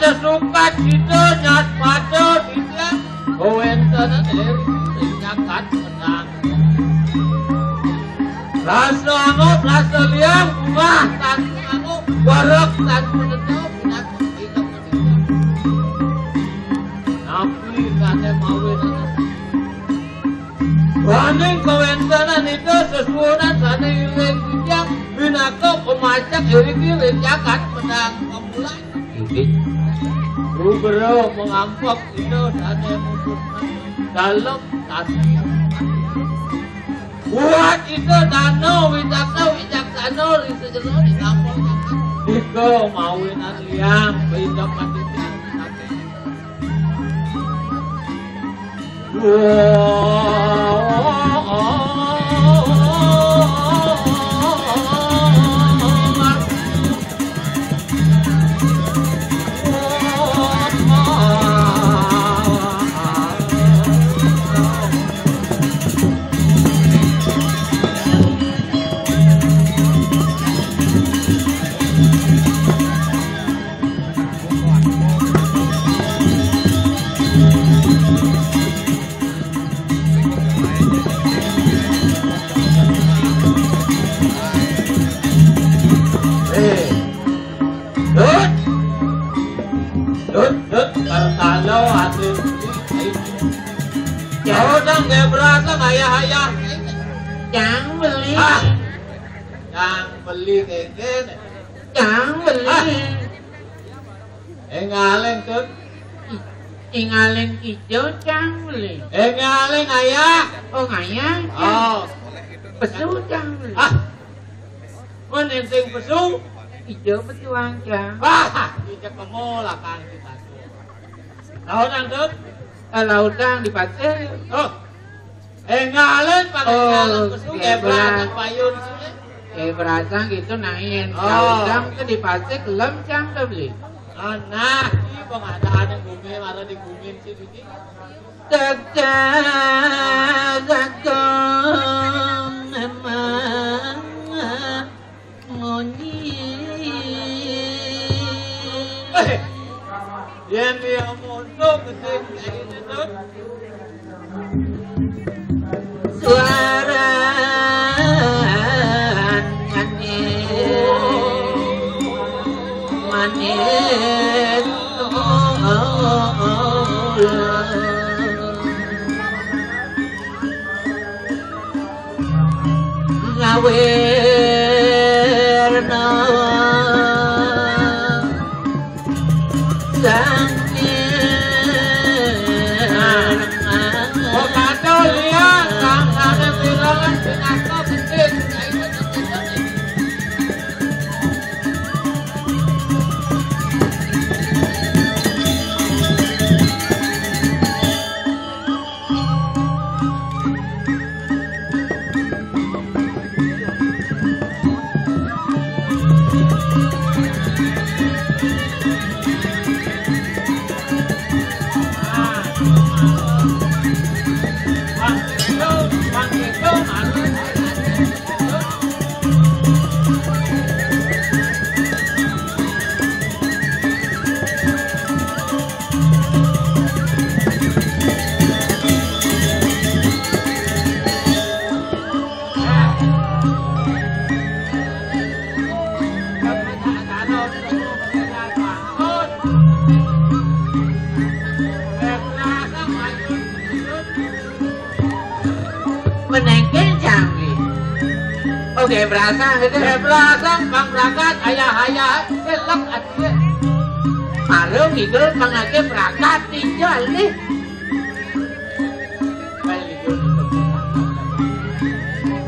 Sesuka cita nyat pada dia kawentanan tindakan menang rasa anggap rasa liang rumah tan anggap barak tan menetap binatang hidup tapi kata mawin banding kawentanan itu sesuunan sana iling yang binatang pemacak iring-iring jagat menang pemulai Rubero mengampok itu sana musuhnya dalam tanah. Buat itu danau wijaksana itu jelas dinampok. Iko mawinan liang beda patinya. Ayah yang beli keket yang beli ngaleng tuh ngaleng hijau yang beli ngaleng ayah oh ayah oh pesu yang beli menenteng pesu hijau petuang yang hijau kemola kan kita lautan tuh lautan di pasir oh ngalen pakai ngalen pesu berasang payun berasang gitu nain udang ke di pasir kelem cang udah beli nah ini pengadaan yang bumi malah digumin sih ini tegak memang ngonyi yang dia mondok ketik kayak ini tuh suara manis ngawirna Oke, berasang itu. Berasang bang berangkat ayah selak atuh. Malu ngidul pangake berangkat tinggal nih.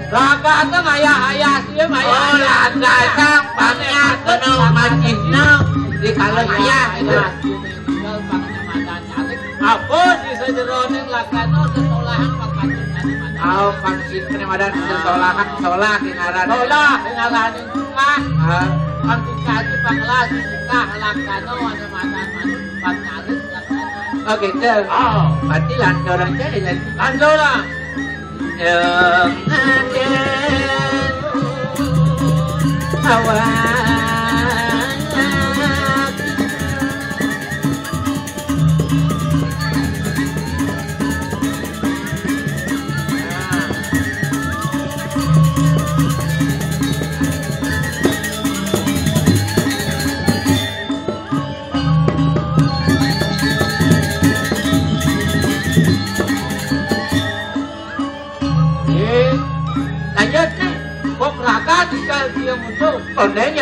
Berangkat tuh ayah sih ayah datang pangnya kenal majisna di kaleng ayah itu. Tinggal pangnya madanya. Apa di sejeroning lakano sekolahan pakai Aw pangsit penemadan sekolahan sekolah ngaran. Sekolah ngaran sekolah. Pangsit kaji panglas nikah lakano ada madan pangalit lakano. Oh gitu. Oh, berarti landoran jadi landoran. Hawa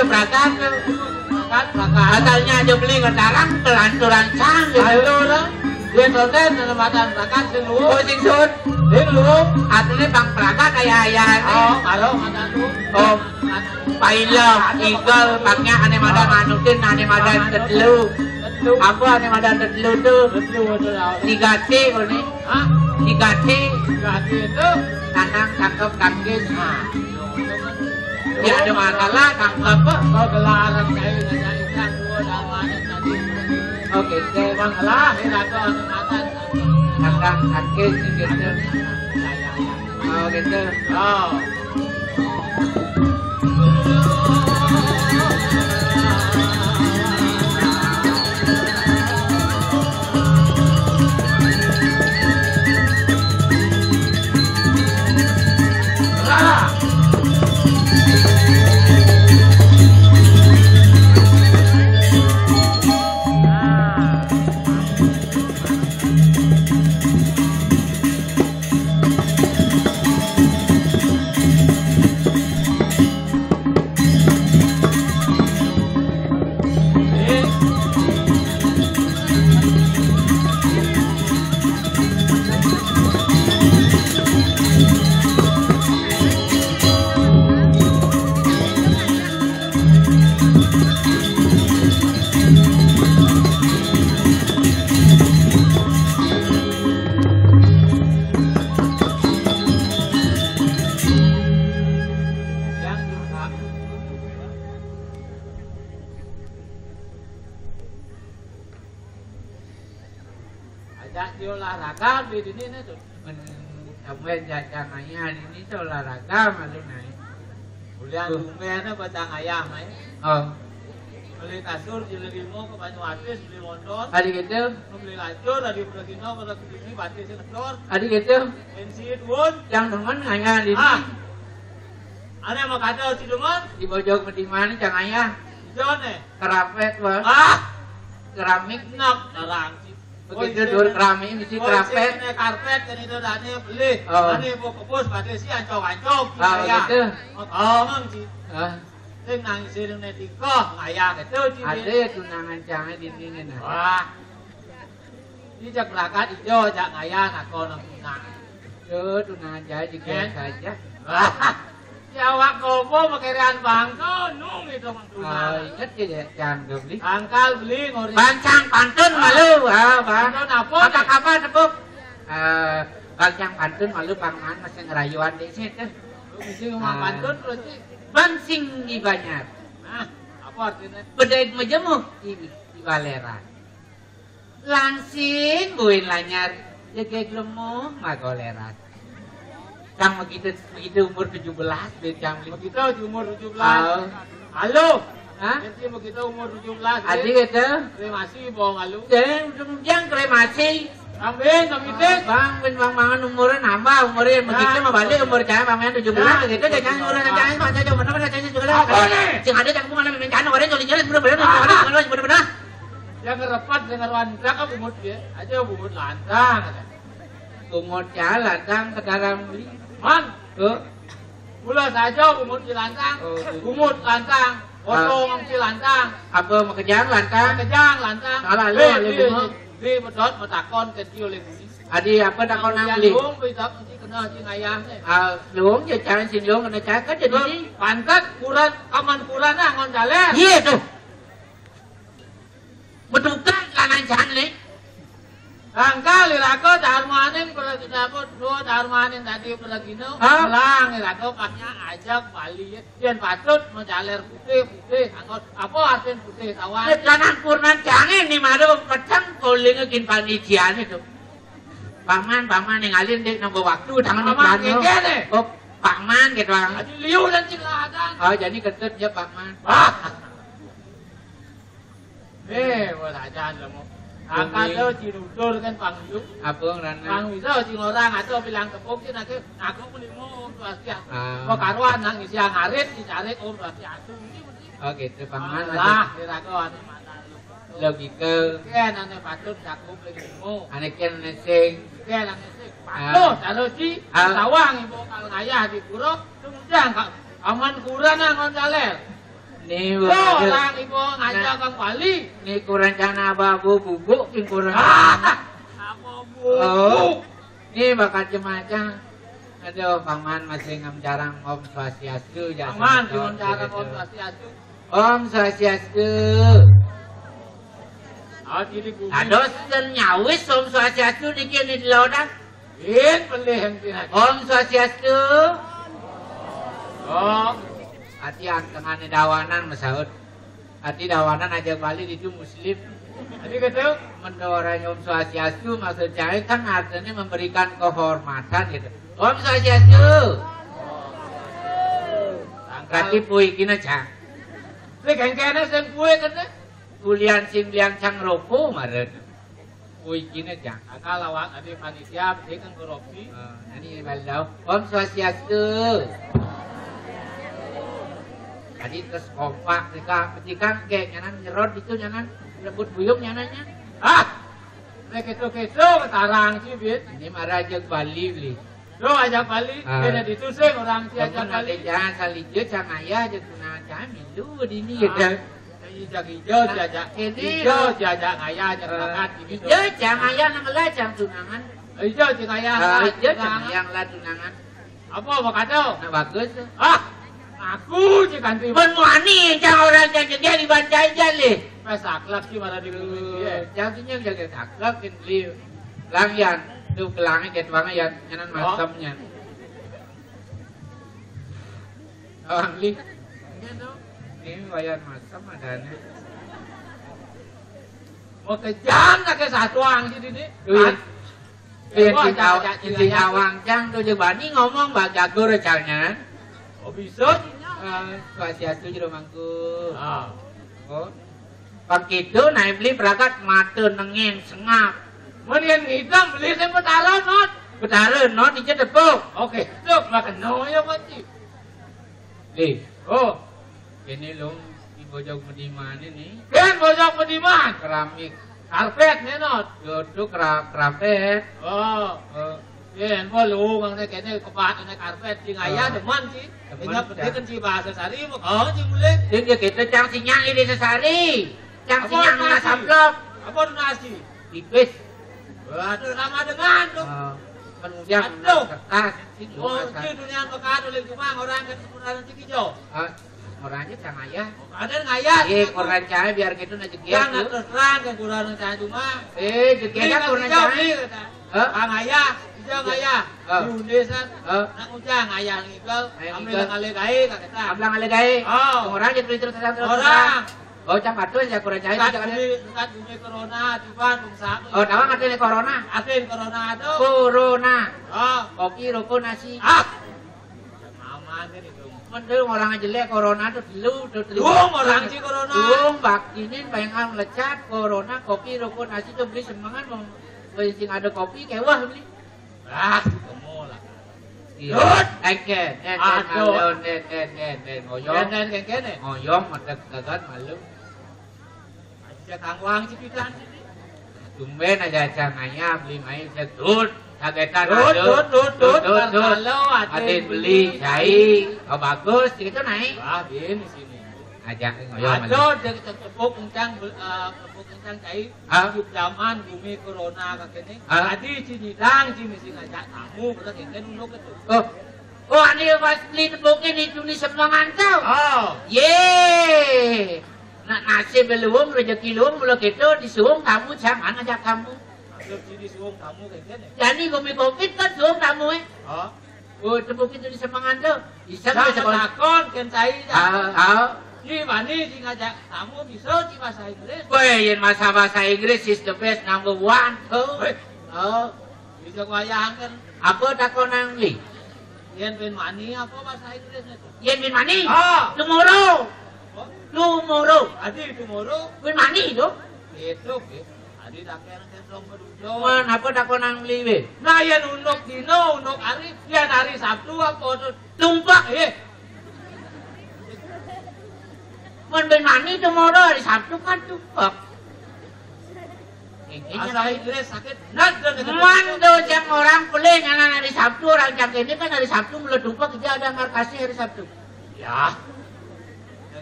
aja berangkat. Asalnya aja beli ngedarang kelancuran cang. Ayo lah. Dia konten penempatan berangkat sing luwung. Oh sing sun. Sing luwung. Atune bang berangkat ayah-ayah. Oh, karo ada lu. Oh. Pailo, igol, bangnya ane madan manutin, ane madan tetelu. Apa ane madan tetelu tuh? 3T ini. Hah? 3T. 3T itu tanang cakep kangkis. Ya ada masalah kang apa? Oh gelaran kayu nanya ikan dua dalamnya tadi. Oke, bang lah, ini aku ane madan. Tanang kangkis gitu. Oh gitu. Oh. Olahraga di sini tuh, sampai jangannya ini tuh olahraga malu naik. Kuliah dumenya batang ayam, oh. Beli kasur di Limo ke Banyuasis beli motor. Adik gitu. Beli lacur dari Puragino ke sini batis motor. Adik gitu. Bensin pun. Yang teman nganya di sini. Ada mau kacau si teman? Di pojok di mana jangannya? Di sana. Kerapet bang. Keramik nak terang. Begitu dur keramik mesti kerapet. Ini karpet kan itu tadi beli. Ini mau kepus batis si ancok-ancok. Oh gitu. Oh mang sih. Sing nang sireng netiko ayah gitu sih. Ada tunangan jangan di sini nah. Wah. Ini jak berangkat ijo jak ayah nak kono tunangan. Yo tunangan jadi saja. Wah. Ya awak kopo makerian bangko nung itu mang tunangan. Oh inget ya jangan beli. Angkal beli ngori. Bancang pantun malu. Bang. Apa kabar tepuk? Bancang pantun malu pangan masih ngerayuan di situ. Mesti ngomong pantun terus sih. Bansing di Banjar. Apa artinya? Bedait majemuk di Baleran. Langsing buin lanyar. Jegek lemuh magoleran. Cang begitu umur 17 Cang begitu umur 17. Halo. Hah? Nanti begitu umur 17. Adik itu kremasi bohong halu. Jangan kremasi. Ambil, kamitin. Bang mangan umurnya nambah, umurnya begitu mah balik umur saya bang 17 begitu jangan umurnya jangan macam jauh benar jangan juga. Sing ada jangan mengalami bencana orang jalan benar-benar. Yang ngerapat dengan wanita kan bumut dia, aja bumut lantang. Bumut jalan lantang ke dalam beli. Man, tuh. Mula saja bumut di lantang, bumut lantang, potong si lantang. Apa mau kejang lantang? Kejang lantang. Salah lu. Di medot metakon kecil oleh bumi. Adi apa takon nang beli? Luung pitak mesti kena cing ayah teh. Luung je cara sing luung kena caket jadi ni. Pantat kuran aman kuran ngon daler. Iya tuh. Betukan kanan jahan ni. Angka lirako darmanin kalau dapat dua darmanin tadi Puragino. Lang lirako katnya ajak Bali. Pian patut menjaler putih. Angkot apa artian putih kawan? Kanan kurnan jangan ni madu pecang koling kin panijian itu. Paman yang alin dek nambah waktu tangan paman ngene. Oh, paman gitu bang. Jadi liu dan ciladan. Oh, jadi ketut ya paman. Wala ajan lemo. Angkat lo cinudur kan pangyu. Apa ngrana? Pang bisa cing orang atau bilang tepuk cing aku pelimo pasti. Kok karuan nang isi ngarit dicarik pasti atuh. Oh gitu paman. Lah dirakon logika. Ken ane patut cakup pelimo. Ane ken sing. Ken ane sing. Patut kalau si sawang ibu kalau ayah di pura kemudian aman kurang nang ngondaler. Nih orang ibu ngajak Kang Bali. Nih kurang rencana babu bubuk nih kurang. Apa bubuk? Nih bakal cemacang. Aduh, paman masih ngamjarang Om Swastiastu. Paman ngamjarang Om Swastiastu. Om Swastiastu. Aduh, senyawis Om Swastiastu dikit di lodang. Pelih Om Swastiastu. Oh, hati antengane dawanan masaud. Hati dawanan aja Bali itu muslim. Jadi gitu. Mendorong Om Swastiastu maksud saya kan artinya memberikan kehormatan gitu. Om Swastiastu. Berarti puy kina cang. Ini kengkene sing puy kene. Kulian sing liang cang roko maren. Puy kina cang. Akal lawak adi panitia bikin kopi. Nani balau. Om Swastiastu. Tadi terus kompak ketika kayak nyanan nyerot itu nyanan rebut buyung nyananya. Begitu ketarang sih bit. Ini marah ajak Bali beli. Lo ajak Bali, kena ditusing orang si ajak Bali. Jangan salije cang ayah ajak tunangan kami lu ini gitu. Ijak hijau diajak hijau diajak ngayah ajak berangkat gitu. Hijau cang ayah nanglah cang tunangan. Hijau cang ayah. Hijau cang ayah lah tunangan. Apa mau kado? Nah bagus. Aku sih ganti. Pun wani cang orang cang dia dibancai jali. Pas akhlak sih mana di bumi dia. Jangan jaga akhlak kan beli langyan. Itu kelangnya ket wangi ya nyanan masamnya. Li. Ini wayar masam adanya. Mau kejam nak ke satu ang sini ni. Di awang cang tu je bani ngomong bak jago recalnya. Oh bisa. Swastiastu jero mangku. Oh. Pakitu naik beli berangkat mata nengin sengap. Menian hitam beli saya petara not. Petara not di tepuk. Oke, cuk makan no ya mati. Li. Oh. Ini lo di Bojong Mediman ini. Kan Bojong Mediman. Keramik. Karpet nih not. Yodo karpet. Oh. Yen mo lu mang kene kepat nek karpet sing ayah deman sih. Nya penting si bahasa sari mo sing mulai. Sing kita cang sinyang ini sesari. Cang sinyang na samplok. Apa nasi? Tipis. Waduh sama dengan tuh. Penunjang kertas. Oh, itu dunia bekas oleh cuma orang kan sebenarnya sih hijau. Orangnya cang ayah. Ada ngayat. Kurang cahaya biar gitu na jegiat. Jangan terus terang kan kurang cahaya cuma. Jegiat kurang cahaya. Kang ayah, hijau ayah. Di undesan. Nak ujang ayah ngigel. Ambil ngalegai kaketa. Ambil ngalegai. Oh. Orang jadi terus orang. Oh, cang atus ya kurang cahaya. Saat bumi corona, tiba bungsa. Oh, tahu ngerti corona? Atin corona itu. Corona. Oh. Kopi, rokok, nasi. Aman kan itu. Mendung orang jelek corona tuh dulu. Orang sih corona. Vakinin pengen lecat corona, kopi, rokok, nasi tuh beli semangat mau beli ada kopi kewah beli. Kamu lah. Yud, eket, ngoyong. Kene, ngoyong, mata gagan malu. Aja kang wang cipitan sini. Tumben aja canganya beli main setut. Kagetan Tut. Kalau atin beli cai, oh bagus, itu naik. Bin di sini. Ajak ngoyong. Ada tepuk kencang cai. Yuk zaman bumi corona kakene. Adi cinidang sini ngajak tamu kita kengken untuk itu. Oh, ani pas beli tepuknya di Juni semangan tau. Oh. Ye. Nak nasi belum rezeki luang mula gitu disuung tamu jangan ajak tamu. Sini suung tamu kengken. Jadi kopi kan suung tamu Oh, tepuk itu di semangan tuh. Bisa nggak sekolah kon ken cai. Ini mani sing ngajak tamu bisa di bahasa Inggris. Weh, yang bahasa Inggris is the best number one tuh. Oh, bisa wayang kan. Apa takon nang li? Yen ben mani apa bahasa Inggris itu? Yen ben mani? Tomorrow. Adi tomorrow. Ben mani itu? Itu ke. Adi daker kendong berujo. Man, apa takon nang li we? Nah, yen unuk dino, unuk hari, yen hari Sabtu apa tumpak Man ben mani tomorrow hari Sabtu kan tumpak. Bahasa Inggris sakit. Mando jam orang pelih nyanan hari Sabtu orang jam ini kan hari Sabtu mulai tumpak dia ada markasnya hari Sabtu. Ya.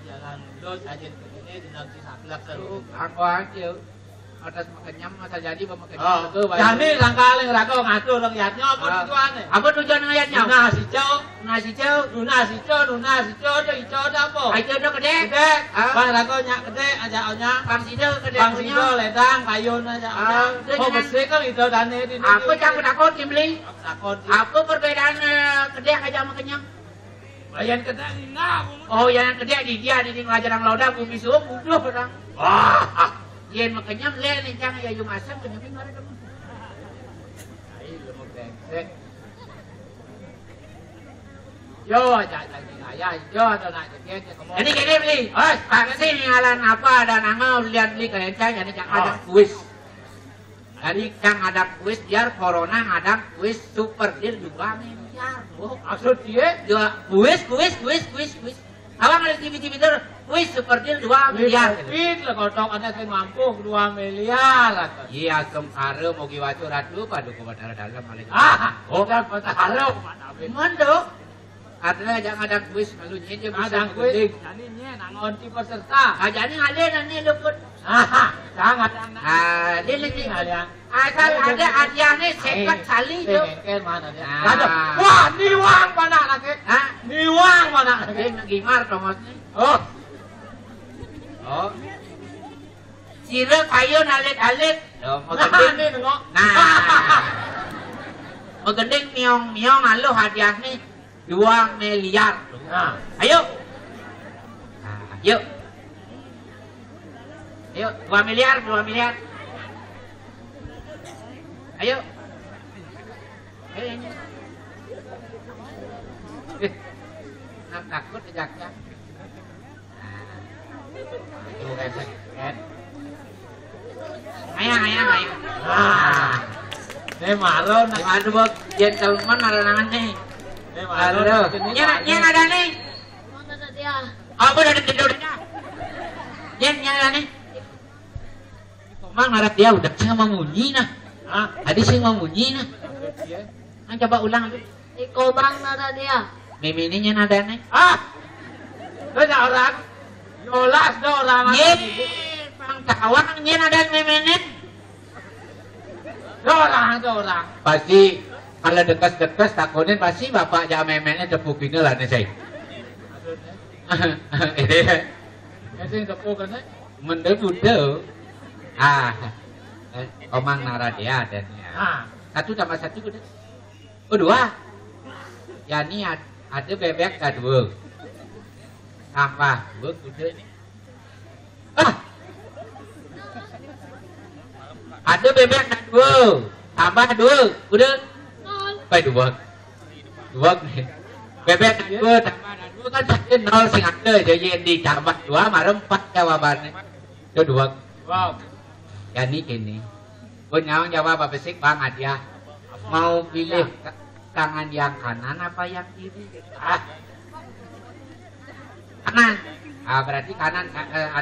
Jalan Terus aja ini dengan si sablak terus. Aku aja. Atas makenyam masa jadi pemakenyam itu jadi langkah rako ngatur rakyatnya apa tujuannya? Apa tujuan rakyatnya? Nasi cau itu hijau apa? Hijau itu gede. Bang rako nyak gede aja onya. Bang sido gede. Bang sido ledang kayun aja onya. Oh bersih kan itu dane di. Apa campur takut dibeli? Takut. Apa perbedaan gede aja makenyam? Yang gede enggak. Oh yang gede di dia di ngelajaran lauda bumi suum buduh orang. Wah. Yen makanya le nih jangan ya yung asam kenyamin mana kamu. Ai lu brengsek. Yo aja lagi ayah yo atau nak jadi kamu. Jadi gini beli. Oh, pasti nih alan apa ada nama lihat beli kencang jadi jangan ada kuis. Jadi jangan ada kuis biar corona ada kuis super deal 2 miliar. Oh, maksud dia? Ya kuis. Awang ada TV terus kuis super deal 2 miliar. Fit lah kotok ada yang mampu 2 miliar. Iya kemare mau giwacu ratu padu ke badara dalam malih. Oh kan pataharo mana be. Mando. Artinya jangan ada kuis malu nyeje Ada kuis. Jadi nya nangon ti peserta. Ajane ngale nani luput. Sangat. Dia lagi asal ada hadiahnya sekat kali tu. Kan mana dia? Wah, niwang mana lagi? Niwang mana lagi? Gimar tomosnya. Oh. Sira kayu alit-alit. Magending. Magending miong alu hadiahnya 2 miliar. Ayo. Yuk. Ayo, 2 miliar. Ayo. Ayo. Nak takut ajaknya. Tuh kan. Ayo. Ini maron. Aduh, buat gentleman arangan nih. Ini maron. Nya ada nih. Mana ada dia? Apa udah tidurnya? Nya ada nih. Mang ngarat dia udah sih ngamunyi nah. Adi sih ngamunyi nah. Coba ulang lagi. Iko bang nada dia. Mimininya nada nih. Itu orang. Yolas do orang. Bang kawang nya nada miminin. Do orang. Pasti kalau dekas-dekas takunin pasti bapak jangan memennya tepuk ini lah nih saya. Ini tepuk kan? Mende-mende. Omang naradia dan ya. 1 tambah 1 gede. Oh 2. Ya ini ada bebek dan 2. Tambah 2 gede. Ada bebek dan 2. Tambah 2 gede. Baik 2 nih. Bebek dan 2 tambah 2 kan pasti 0 sing ada jadi ditambah 2 marem 4 jawabannya. Itu 2. Wow. Ya ini gini. Nyawang jawab apa sih Bang Adia? Mau pilih tangan yang kanan apa yang kiri? Kanan. Berarti kanan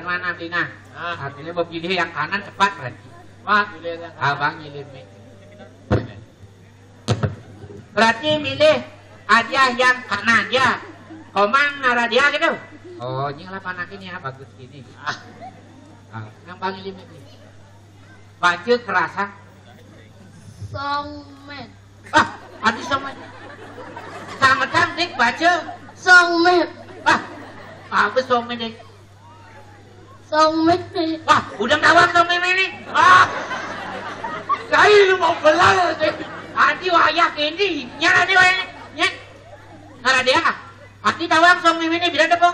mana Dina? Artinya mau pilih yang kanan cepat berarti. Pilih yang kanan. Abang milih. Berarti milih Adia yang kanan ya. Komang naradia gitu. Oh, ini lah panakin ya bagus gini. Yang paling limit nih. Baca kerasa. Songmet. Aduh songmet. Sangat cantik baca. Songmet. Apa songmet nih? Songmet. Udah tawang songmet ini. Saya lu mau belar sih. Adi wayak ini. Nyara dia wayak. Nyet. Nara dia. Adi tawang songmet ini bila depong.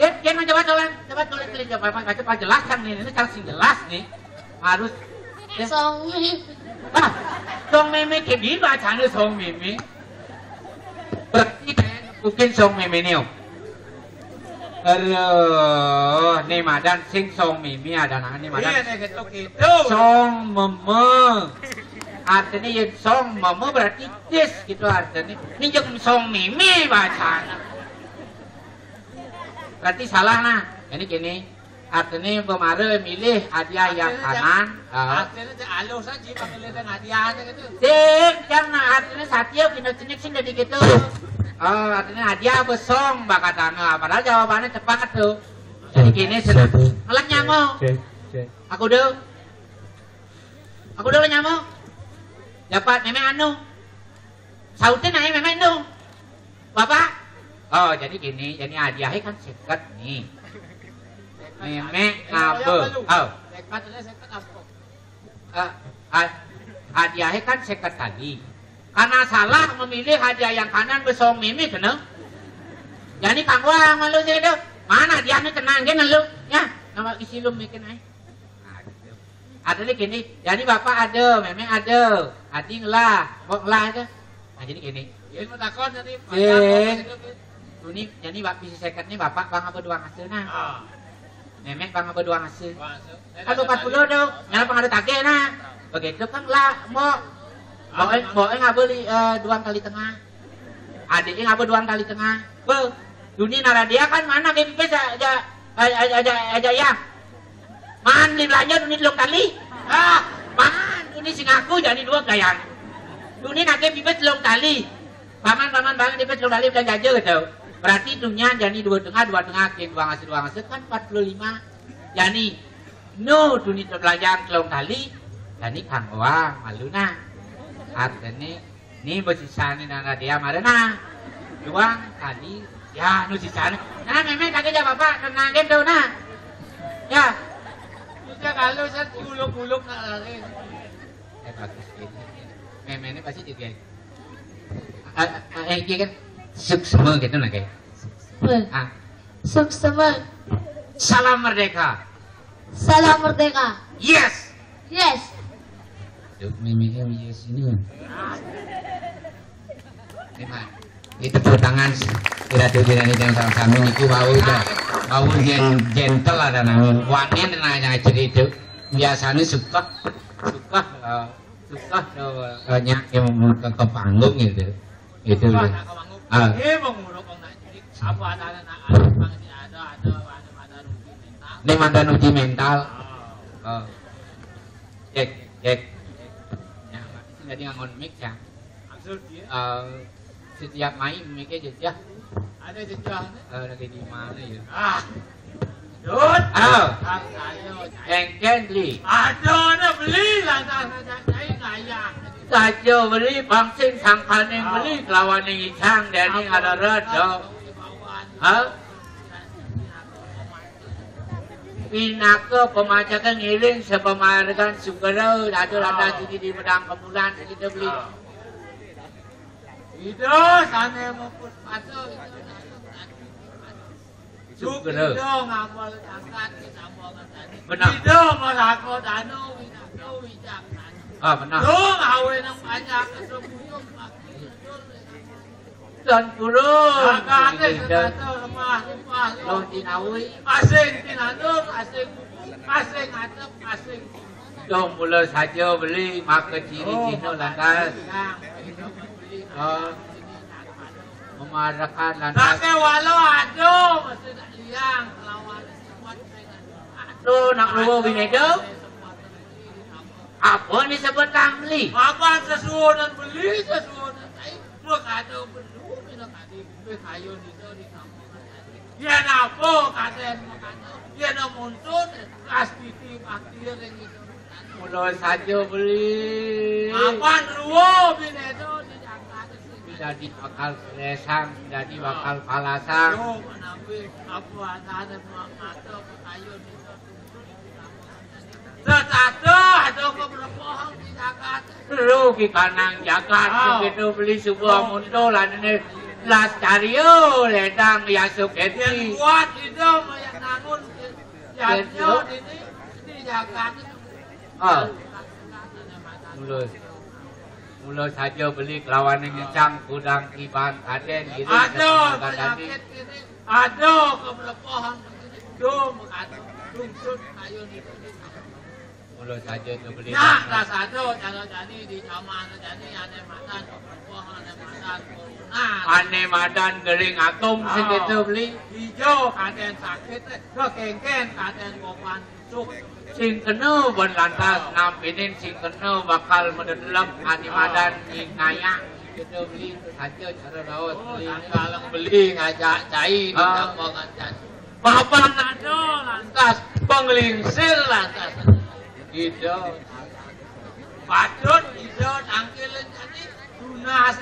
Dia mencoba tulis coba jelaskan nih, ini cara sing jelas nih harus Songmet. Song meme kini bacanya song meme berarti kayak mungkin song meme nih aduh nih madan sing song meme ada nangan nih madan song meme artinya ya song meme berarti tis gitu artinya ini juga song meme bacanya berarti salah nah. Ini gini, artinya pemare milih hadiah yang kanan. Artinya alus aja pemilih yang hadiahnya gitu. Jangan artinya satya kena cenik sing dari gitu. Artinya hadiah besong bakat tangga. Padahal jawabannya cepat tuh. Jadi gini senang. Ngelak nyamuk. Aku dulu nyamuk. Dapat memang anu. Sautin aja memang anu. Bapak. Oh jadi gini. Jadi hadiahnya kan seket nih. Memek ngabe. Oh. Hadiahnya kan seket tadi. Karena salah memilih hadiah yang kanan besong mimi kena. Jadi Kang Wang malu sih itu. Mana hadiahnya tenang kan lu? Ya, nama isi lu bikin aja. Ada nih gini. Jadi bapak ada, memang ada. Ading lah, kok lah aja. Nah jadi gini. Ini mau takon jadi. Ini jadi bapak bisa seket nih bapak bang apa dua hasil nah. Memang bang apa dua hasil. Kan 40 dong. Nyala pang ada tage nah. Begitu kan lah mau. Boe nggak beli 2 kali tengah, adiknya nggak beli 2 kali tengah. Dunia naradia kan mana kayak pipes aja ya. Man belanja dunia 2 kali. Man dunia sing aku jadi 2 gayang. Dunia nak kayak pipes 2 kali. Paman pipes 2 kali belanja aja gitu. Berarti dunia jadi 2 tengah kayak 2 ngasih kan 45. Jadi no dunia belanja 2 kali. Jadi Kang Wang malu nah. Artinya ini bersisa nih nana dia mana nah 2 kali ya nu sisa nih nah memang kagak aja bapak tenang game tuh nah ya bisa kalau saya buluk lari bagus memang ini pasti juga kan suksema gitu lah kayak Suksema. Salam merdeka. Salam merdeka. Yes. Mimiknya yes ini. Itu tangan kira-kira ini yang sama-sama itu bau gentle ada namanya wanita nanya cerita biasanya suka nyak yang ke panggung gitu itu ini mantan uji mental Jack jadi ngangon mic ya. Setiap main mic-nya jejak. Ada jejak. Lagi di mana ya? Dut. Engken beli. Ada beli lah saya kaya. Saja beli bangsin sangkaning beli kelawan icang dani ada rada. Pinaka pemacakan ngiling sepemahargan sugera ada jadi di pedang kemulan kita beli. Itu sana maupun paso itu sugera. Itu ngapal angkat kita mau tadi. Benar. Itu malako dano wijak. Benar. Itu ngawe nang banyak kesebuyung dan puro kakak sedato lemah loh dinawi asing tinanur asing ngadep asing dong mula saja beli maka ciri-ciri lantas memarahkan lantas kakek walau aduh mesti tak liang lawan aduh nak luwa binedo apa ni sebut beli apa sesuatu beli sesuatu mau kado beli kayu di kampung. Ya napo kaden makanya. Ya na muncul plastik akhir yang itu. Mulai saja beli. Apaan ruwo binedo di Jakarta sih. Jadi bakal lesang, jadi bakal palasang. Yo menawi apa ada mata kayu di Tetato ada keberpohong di Jakarta. Rugi kanang Jakarta begitu beli sebuah mundolan ini. Las cario ledang ya suketi. Yang kuat itu yang nangun yang di Jakarta. Mula saja beli kelawan yang nyecang kudang kiban kaden gitu. Aduh penyakit ini. Aduh kebelepohan begini. Duh aduh lungsut kayu di mula saja tu beli. Nah, dah satu kalau jadi di zaman jadi ada madan kebelepohan ada madan Ane madan gering atom segitu beli. Hijau kaden sakit, ke kengken kaden gopan cuk. Sing kena bon lantas nampinin sing kena bakal mendelep ane madan ing naya. kita beli saja cara rawat beli. Kalau beli ngajak cai ditambah ngajak. Bapak nado lantas penglingsir lantas. Gitu. Padut itu tangkilin jadi lunas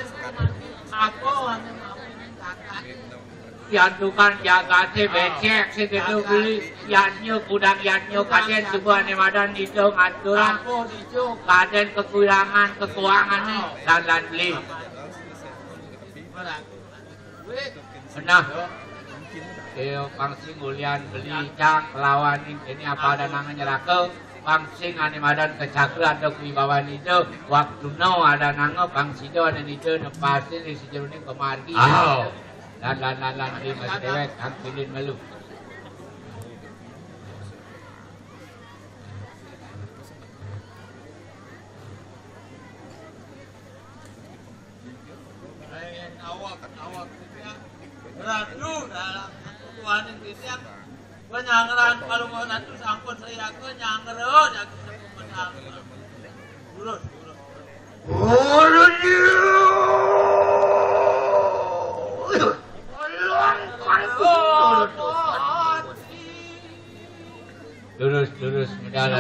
apa ane kakak. Yang tukang jaga teh becek sih kita beli. Yanyo kudang yanyo kaden sebuah nemadan itu ngaturan. Apa dijo Kaden kekurangan nih dan beli. Benar. Keo pangsi ngulian beli cak lawan ini apa ada namanya rake. Pangsing ane madan kecakra ada kuibawan itu waktu no ada nanggo pangsido ada itu nepasin di sejauh ini kemargi dan di mas dewek angkilin malu awak radu dalam tuan ini yang penyanggeran kalau mau nanti sampun saya ke nyanggeran ya kita pemenang urus lurus medal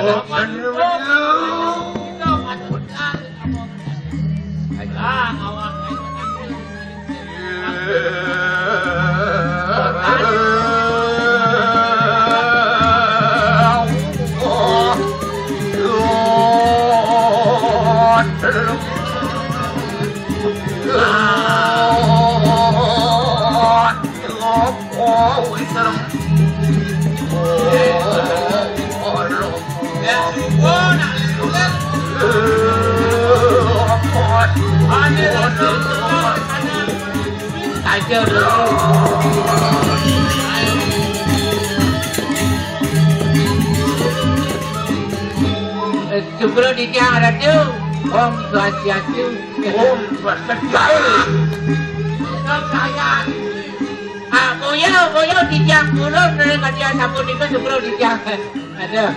aja Subro di tiang ada tuh Om Swastiastu Om Swastiastu saya boyo di tiang dulu dari kajian sampun itu Subro di tiang ada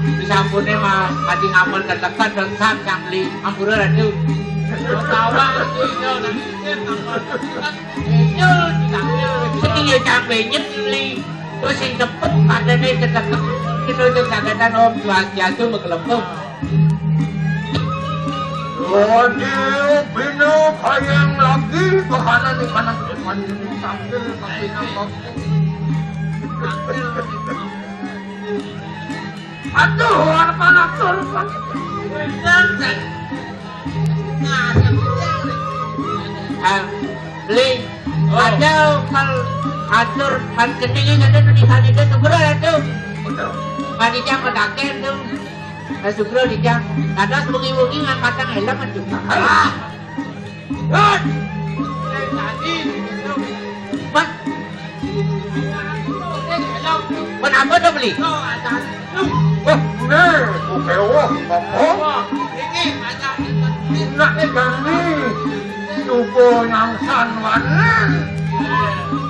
di sampunnya mah hati ngamun ketekan dan sam yang beli ampura ada tuh tawa itu nanti Sedih capeknya beli terus yang cepet ada nih ketekan kita udah kagatan Om Swastiastu mengelempung Waduh, bino kayang lagi kanan di kanan depan sambil aduh, apa nak turun? beli ada kalau atur kan ketinggian ada di sana itu Subro itu panitia kedaken tuh Subro di jang ada sebugi-bugi ngangkatan helm kan juga Tadi mas kenapa tuh beli oke ini ada nak kami suku yang sanwan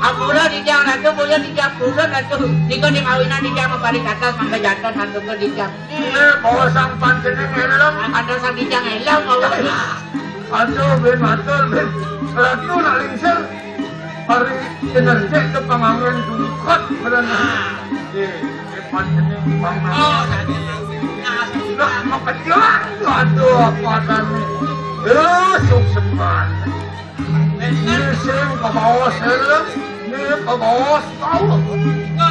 Ampura di jang ratu boleh di jang bulan ratu jika di kawinan di jang membalik atas mangga jantan hantu ke di jang ini bawa sang panjeneng helm ada sang di jang helm aduh ben matur ben ratu nak lingsir hari energi ke pangangin dungkot berenang panjeneng pangangin nak makajang aduh apa tani sukseman ini sering ke bawah helm ini ke bawah tahu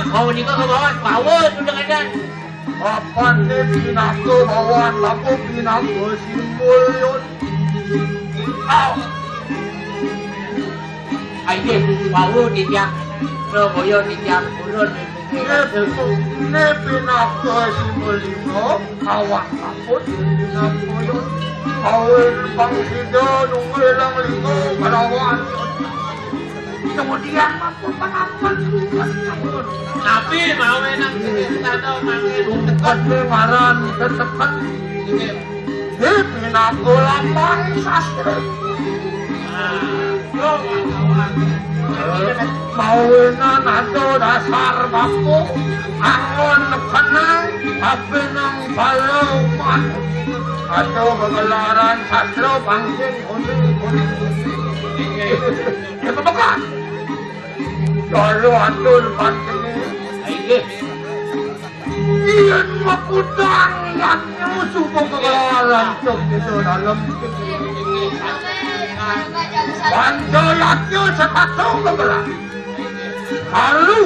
mau nikah ke bawah bawah itu dengan dan apa nih pinaku bawah tapi pinaku simbol yun ayo bawah di jang boyo di jang bulan ini pinaku simbol limo awas takut pinaku yun awal pangsido nunggulang limo karawan kemudian mampu penampun tapi mau enang kita tahu mangin tekan maran tekan di pinaku lampang sastra mau enan atau dasar baku angon kenang tapi nang balauman Atau pegelaran sastra pangsing kuning. Ya kebekan. Kalau atur pangsing Aige. Iya makutang yaknya musuh pegelaran cok itu dalam. Banco yaknya sepatu kebelah. Halu.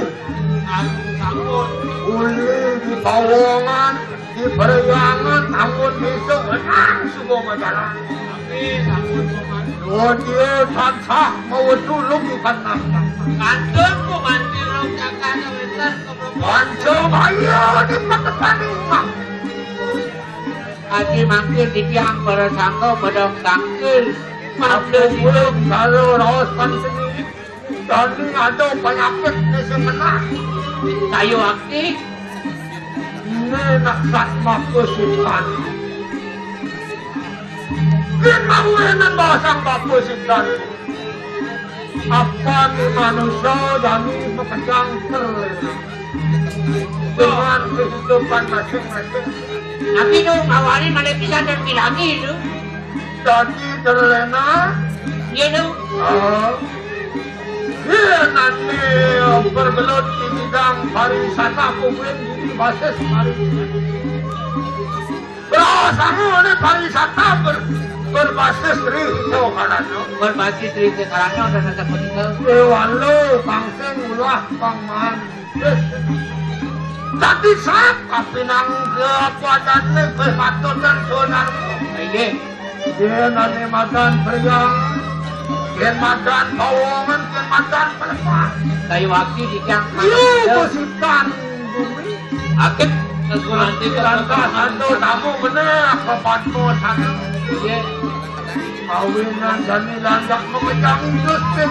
Sambut. Uli di Pawongan, di Periangan, ampun besok menang semua majalah. Tapi sambut komando. Oh dia tansah mau dulu bukan nafkah. Kantun komando rong Jakarta Wetan keberapa. Banco bahaya di Pakesaning mak. Aji mangkir di tiang pada sangka pada tangkil. Aku belum kalau rawas sendiri. Jadi ada penyakit di semenang. Kayu aktif. Ini nak satma kusitan. Kinawinan basang bakusitan. Apa ni manusia dan ni pekerjaan terlena. Dengan kehidupan masing-masing. Tapi tu awalnya mana bisa terbilangi tu. Jadi terlena. Ya tu. Dia nanti bergelut di bidang pariwisata publik di basis pariwisata. Berasamu ni pariwisata berbasis rito karena. Berbasis dari sekarang dan ada politik. Walau pangsing ulah pangman. Jadi siapa pinang kepuasan ni berpatut dan sonarmu. Aige. Dia nanti makan periang. Kian madan Pawongan, kian madan Pelepah. Kayu aktif di tiang. Iya, musikan bumi. Aktif. Nanti Lantas ando tamu benar kepadmu sana. Ya. Kawinan dan landak memecang justin.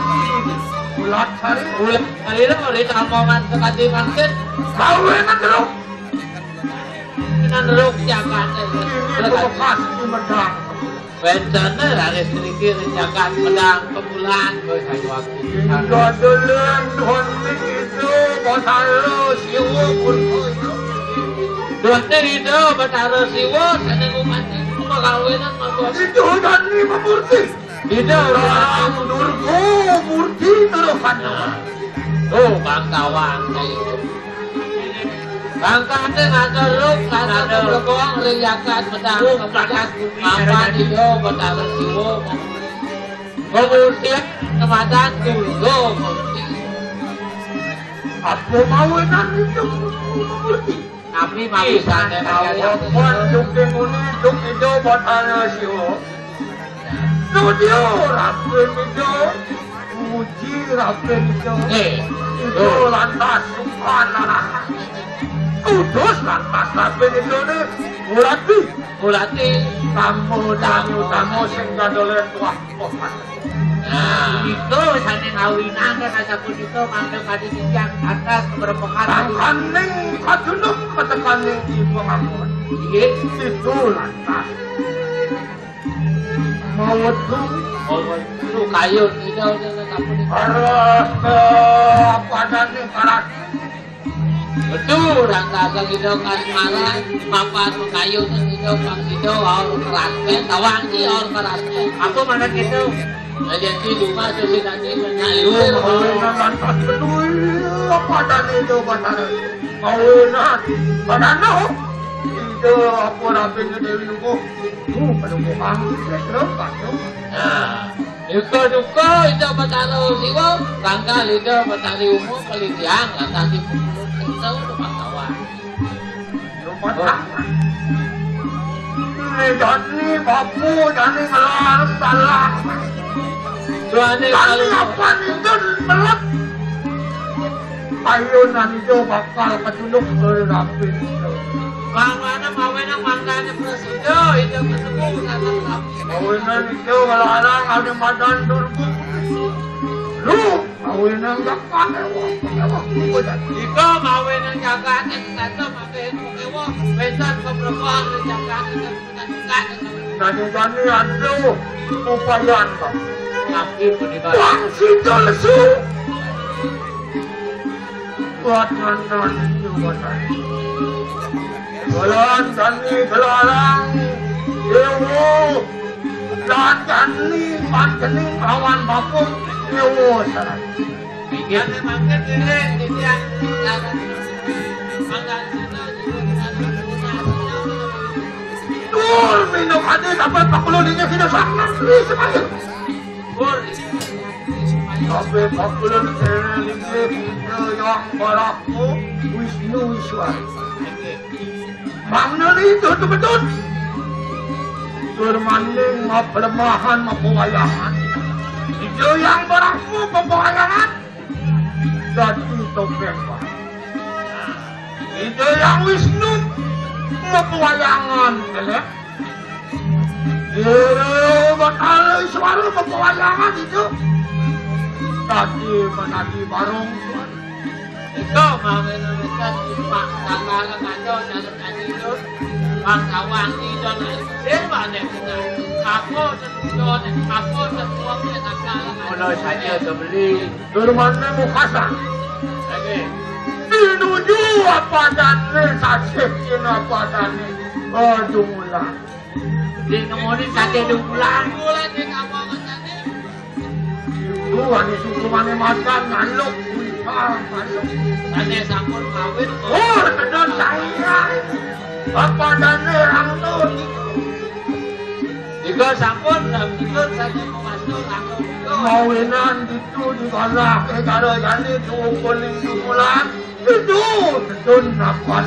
Ulat sari. Ulang kali ni boleh tamongan sekali mangkir. Kawinan teruk. Kita neruk Jakarta. Ini bekas di Medang. Bencana ada sedikit Jakarta pedang pemulaan kayu aktif. Hingga dolen Tuhan itu Batara siwa pun Tuhan itu Batara siwa sana umat itu kawinan membuat itu dan ni memurti. itu Orang nurku murti terukan. oh bangsawan itu bangsa itu ada ruk ada berbohong dari Jakarta pedang pemulaan apa itu Batara siwa kemudian kemasan tunggu Apa mawinan itu memurti. tapi masih sana Awak dukeng uni duk itu Batara siwa. Studio rapin itu, uji rapin itu. Itu lantas subhanallah. Kudus lantas rapin itu ni Mulati tamu sehingga dolen tuah pohon. itu sana ngawinan dan ada pun itu manggil kadi tiang atas beberapa kali Tangkaning kadunuk ketekaning ibu ngapun. Itu lantas. Mawadu itu kayu tidak ada kapun harus apa dan ni karat. betul rangka gitu kan malah papan kayu itu bang itu orang keras tawang sih orang keras aku mana gitu jadi rumah tu si tadi banyak Mawinan lantas peduli apa dan itu Batara. Mawinan padano itu apa rapin itu Dewi Nuko. Penunggu kami terus kacau. Duka itu Batara siwa rangka itu Batara umum kali tiang lantas di itu bangsawan Rumah tangga. Ini jadi bapu jadi ngelarang salah. Tuane Kali kalau apa itu melek. Ayunan itu bakal ketunduk ke rapin itu. mana mawena mangkanya presiden itu ketemu sama Kawinan itu ngelarang ada madan durbu. Lu kawinan gak pakai wak. Iko mawena Jakarta satu pakai ewo bentar keberapa Jakarta Nani aduh upayan kau. tapi pendidikan Wang situ lesu. Buat nonton juga tadi. Bulan tani gelarang. Dewa Jani panjening awan bapung nyewo salah. Bikin makan diri di tiang makan Dur minum hati dapat 40 dinya sudah sangat semangat. bur. Sampai 40 dinya yang baraku Wisnu Wiswar. Mana itu betul? Bermanding pelemahan pewayangan. Itu yang beraku pewayangan. Jadi topeng Pak. Itu yang Wisnu pewayangan. Bakal suara pewayangan itu. Tadi menadi barong suara. Itu mau menemukan Pak tanggal kacau dalam tadi itu. Bang kawan itu siapa yang kena? Aku semua kena. Kalau saja kebeli. Bermana mukasa. Lagi. Dinuju apa dane saksikin apa dane. Aduh mula. Di nomori saja 2 bulan. Bulan di kampung tadi. Itu ane suku mana makan ngaluk. Ngaluk. Tadi sampun kawin. Oh, betul saya. Apa dane rangtun. Jika sampun ikut saja masuk langsung. Mawinan itu di bawah kalau jadi kuling bulan itu betul apa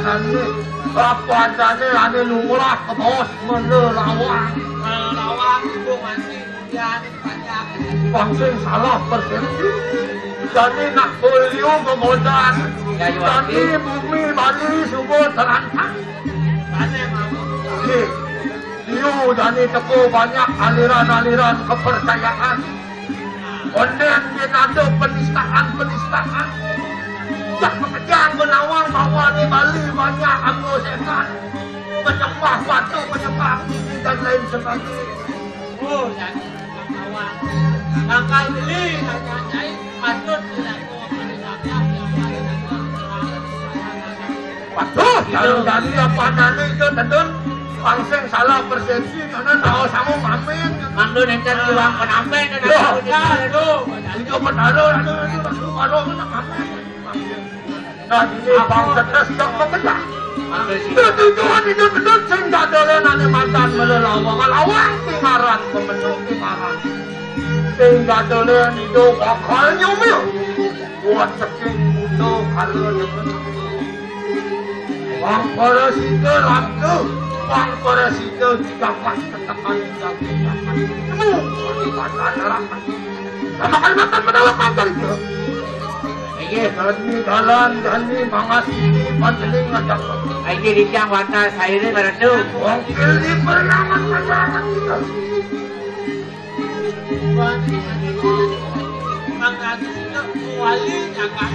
dane ane lumrah ke bos menelawang itu masih dia banyak. Bangsa salah persepsi. Jadi nak beliau kemudian jadi bumi Bali subuh terancam. Tadi mau. Liu jadi teko banyak aliran-aliran kepercayaan. Onen dia ada penistaan. Jak pekerjaan menawang bahwa di Bali banyak anggosetan. Menyembah batu, menyembah bumi dan lain sebagainya. Oh, jadi kawan. Langkah beli hanya saya patut dilakukan. Waduh, kalau jadi apa nani itu tentu langsung salah persepsi karena tahu sama mamin. Mandu nanti uang penampai dan Itu benar, itu kalau nak mamin. Nah, ini bangsa testok bekerja. Tujuan itu betul sehingga dolen ane mantan melawang pingaran pemenung pingaran. Sehingga dolen itu bakal nyumil. Buat seking itu kalau dengan Wang Parasita Ramdu, Wang Parasita dapat tetekan dapat. Kalimat neraka. Sama kalimat menolak mantan itu. Jadi jalan mangasini panjeling ngajak. Aiki dicang wata saya ini beradu. Wangkil di peryangan kita. Mangkatu itu wali jangan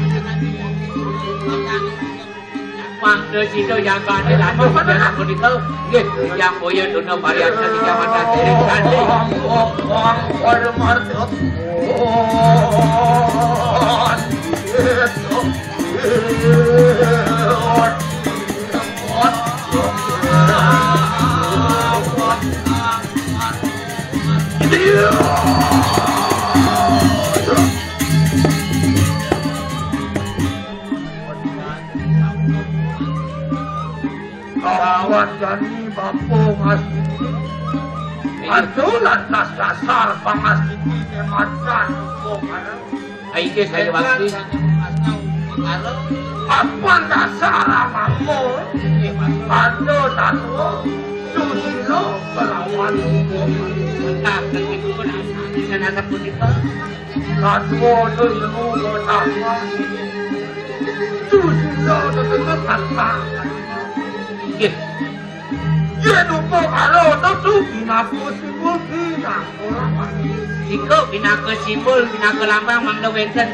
Mangkatu itu jangan dilanjut jangan begitu. Yang boya dunia varian di Kecamatan Tereng Sandi. Wang Parmarto. Kawan jani bapo ngasiti adulan tas dasar pangasiti nemacan bukan Aiki saya waktu apa dasar amamu ado tatu susilo perawan tak begitu pun sana pun itu tatu tu ilmu utama susilo dengan kata Ye lupa kalau tu binaku simbol binaku lambang. Iko binaku simbol binaku lambang mangda wenten.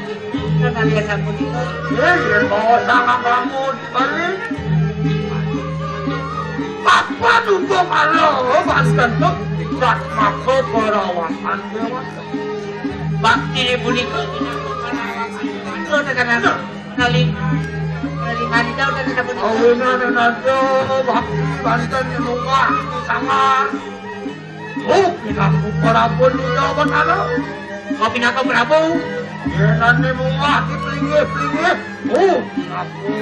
Kita lihat sampun itu. Ye bawa sama kamu di balik. Apa lupa kalau bahkan tu tak maku perawakan dewasa. Bakti ni buniko binaku perawakan. Itu tekan naling. Hari tahu dan ada pun. Awalnya ada bakti Banten nunggah di sangar. Oh, pinaku Prabu Nila Batara. Kau pinaka Prabu. Yenane mungaki plinge. Oh, pinaku.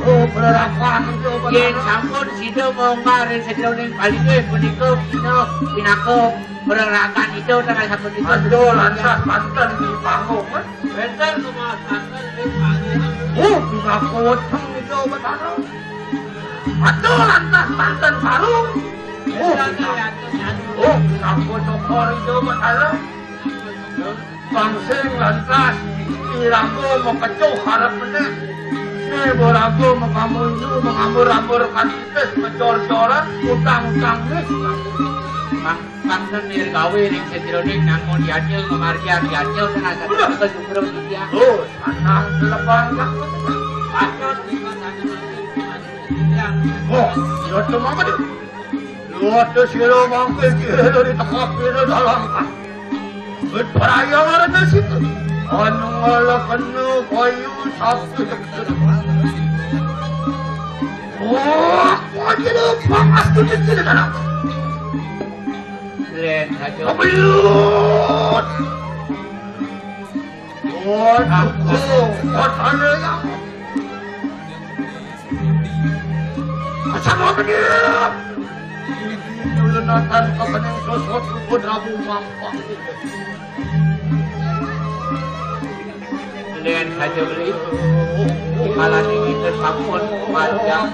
Oh, berarakan itu Yen Batara. sampun sida mongkarin sedroning balinge punika kita pinaka berarakan itu dengan sampun itu. Aduh, lansah mantan di panggung. Benten kemasangan di panggung. Oh, pinaku weteng itu Batara. Aduh, lantas mantan sarung. Oh, pinaku cokor itu Batara. Bangsing lantas Irago mengecuh harap meneh. Borago mengamur kasites ngecor-coran utang-utang nih. Bangsen nirgawe ning sedroning nangkon diacil mengarja diacil dengan satu kesumbrung dia. Oh, sanang telepang yak. Pakot Oh, iya cuma apa dia? Luar tu silo mangkil kira di tekap kira dalam kah. Berperayaan ada situ. Anu ala kena kayu sapu. Oh, wajib lupa aku kecil kan? Len saja. Kebelut. Oh, aku ada yang. Sama dia. Dulu nonton kebening sosok Prabu Mampak. Len saja beli. Malah ini tersampun panjang.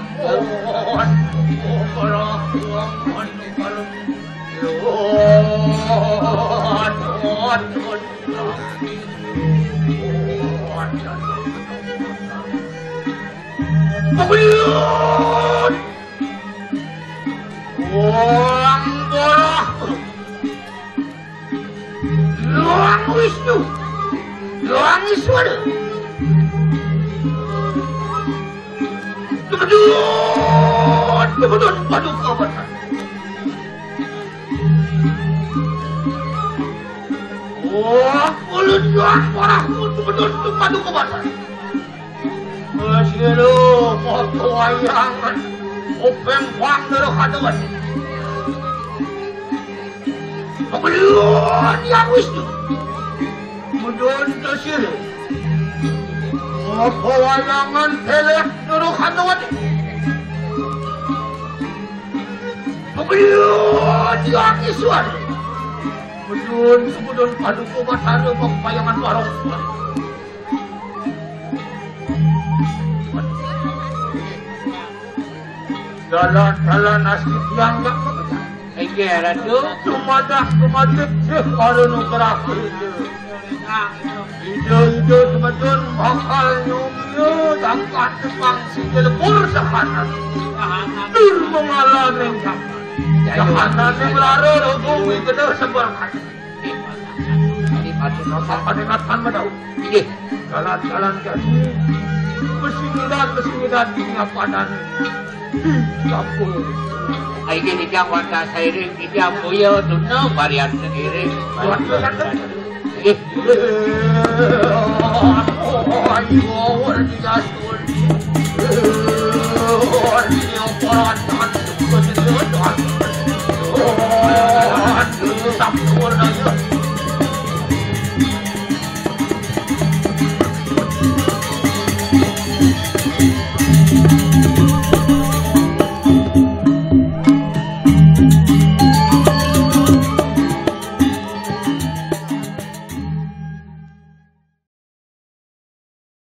Kebelut. Orang bolah, Luang Wisnu, Luang Iswara. Tebedun, paduka Batara. Oh, mulut Luang Borahmu tebedun paduka Batara. Masih moto wayangan, openg wang derhadawan. Kebelut yang Wisnu. Mudun tersir. Moto wayangan telek derhadawan. Kebelut yang Iswar. Mudun paduka Batara payangan warung. Jalan-jalan asli yang gak kebetulan. Enggak ratu. Tumadak kalau nukerak itu. Ide sebetulnya bakal nyumnya tangkat tepang si jelebur sekanan. Dur mengalami kapan. Sekanan yang lari bumi gede seberkan. Ini patut Nama kadengatan medau. Iya. Jalan-jalan jadi. Kesinidan ini apa dan Kapul. Aiki tidak wanda sairing tidak punya tuno varian sendiri. Ih, Oh,